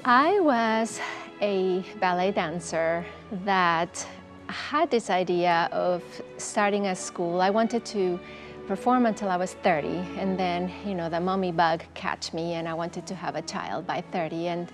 I was a ballet dancer that had this idea of starting a school. I wanted to perform until I was 30, and then, the mommy bug catch me, and I wanted to have a child by 30. And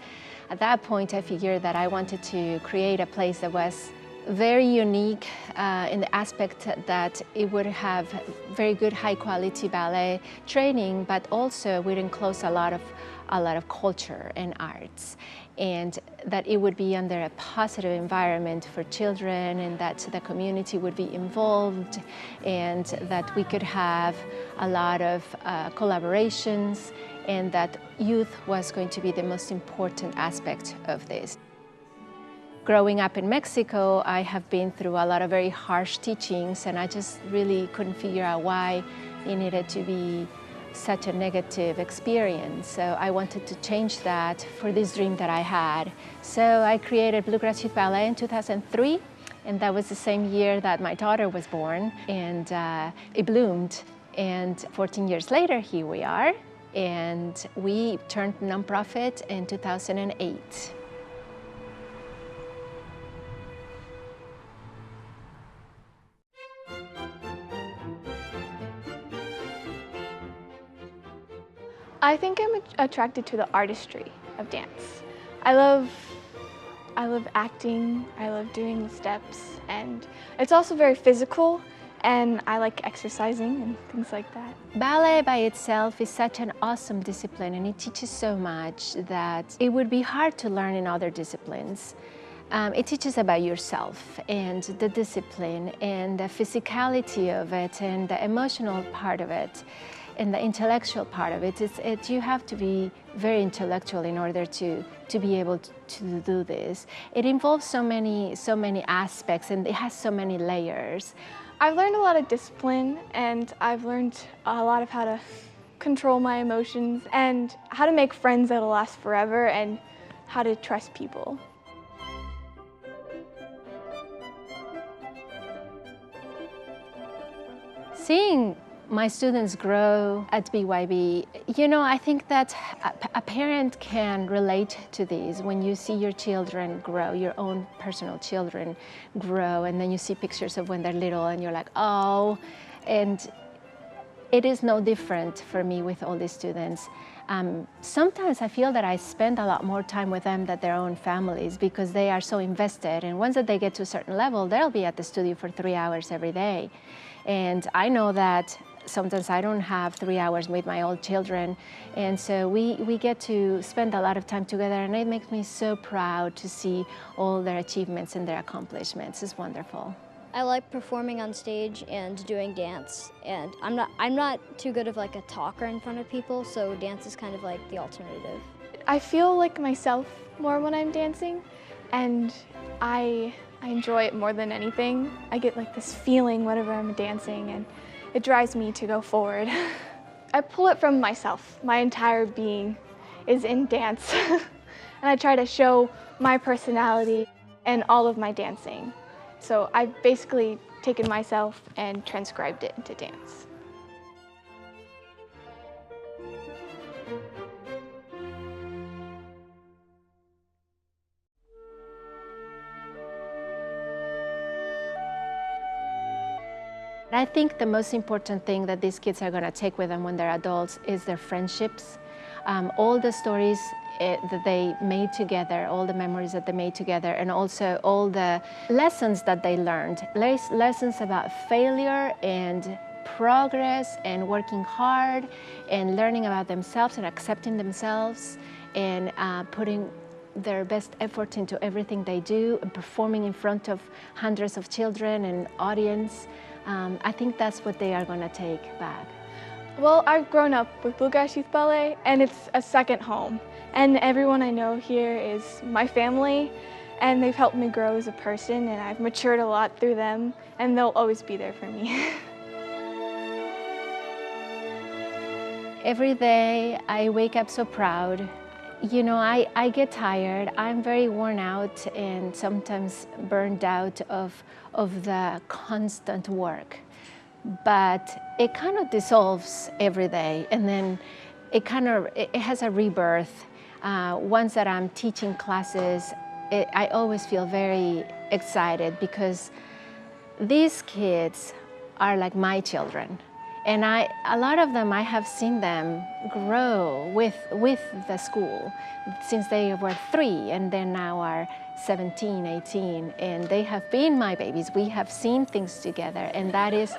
at that point, I figured that I wanted to create a place that was very unique in the aspect that it would have very good high-quality ballet training, but also would enclose a lot of culture and arts, and that it would be under a positive environment for children, and that the community would be involved, and that we could have a lot of collaborations, and that youth was going to be the most important aspect of this. Growing up in Mexico, I have been through a lot of very harsh teachings, and I just really couldn't figure out why it needed to be such a negative experience. So I wanted to change that for this dream that I had. So I created Bluegrass Youth Ballet in 2003, and that was the same year that my daughter was born, and it bloomed. And 14 years later, here we are, and we turned nonprofit in 2008. I think I'm attracted to the artistry of dance. I love acting, I love doing the steps, and it's also very physical, and I like exercising and things like that. Ballet by itself is such an awesome discipline, and it teaches so much that it would be hard to learn in other disciplines. It teaches about yourself and the discipline and the physicality of it and the emotional part of it and the intellectual part of it. You have to be very intellectual in order to be able to do this. It involves so many aspects, and it has so many layers. I've learned a lot of discipline, and I've learned a lot of how to control my emotions and how to make friends that'll last forever and how to trust people. Seeing my students grow at BYB, I think that a parent can relate to these. When you see your children grow, your own personal children grow, and then you see pictures of when they're little and you're like, oh, and it is no different for me with all these students. Sometimes I feel that I spend a lot more time with them than their own families, because they are so invested, and once that they get to a certain level, they'll be at the studio for 3 hours every day. And I know that sometimes I don't have 3 hours with my old children, and so we get to spend a lot of time together, and it makes me so proud to see all their achievements and their accomplishments. It's wonderful. I like performing on stage and doing dance, and I'm not too good of like a talker in front of people, so dance is kind of like the alternative. I feel like myself more when I'm dancing, and I enjoy it more than anything. I get like this feeling whenever I'm dancing, and it drives me to go forward. I pull it from myself. My entire being is in dance, and I try to show my personality in all of my dancing. So I've basically taken myself and transcribed it into dance. I think the most important thing that these kids are going to take with them when they're adults is their friendships. All the stories that they made together, all the memories that they made together, and also all the lessons that they learned. Lessons about failure and progress and working hard and learning about themselves and accepting themselves and putting their best effort into everything they do and performing in front of hundreds of children and audience. I think that's what they are going to take back. Well, I've grown up with Bluegrass Youth Ballet, and it's a second home. And everyone I know here is my family, and they've helped me grow as a person, and I've matured a lot through them, and they'll always be there for me. Every day I wake up so proud. I get tired. I'm very worn out and sometimes burned out of the constant work. But it kind of dissolves every day, and then it has a rebirth. Once that I'm teaching classes, I always feel very excited because these kids are like my children. And a lot of them, I have seen them grow with the school since they were 3, and then now are 17, 18, and they have been my babies. We have seen things together, and that is,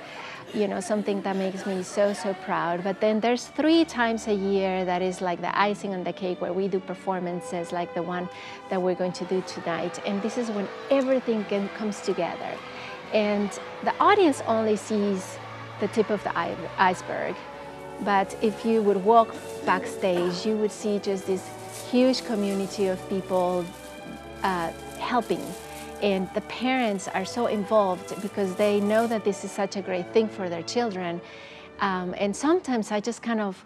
something that makes me so, so proud. But then there's 3 times a year that is like the icing on the cake, where we do performances like the one that we're going to do tonight. And this is when everything comes together. And the audience only sees the tip of the iceberg. But if you would walk backstage, you would see just this huge community of people helping. And the parents are so involved because they know that this is such a great thing for their children. And sometimes I just kind of,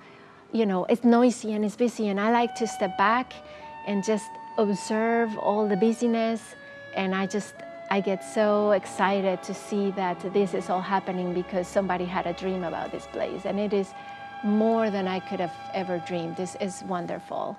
it's noisy and it's busy, and I like to step back and just observe all the busyness. And I get so excited to see that this is all happening because somebody had a dream about this place. And it is more than I could have ever dreamed. This is wonderful.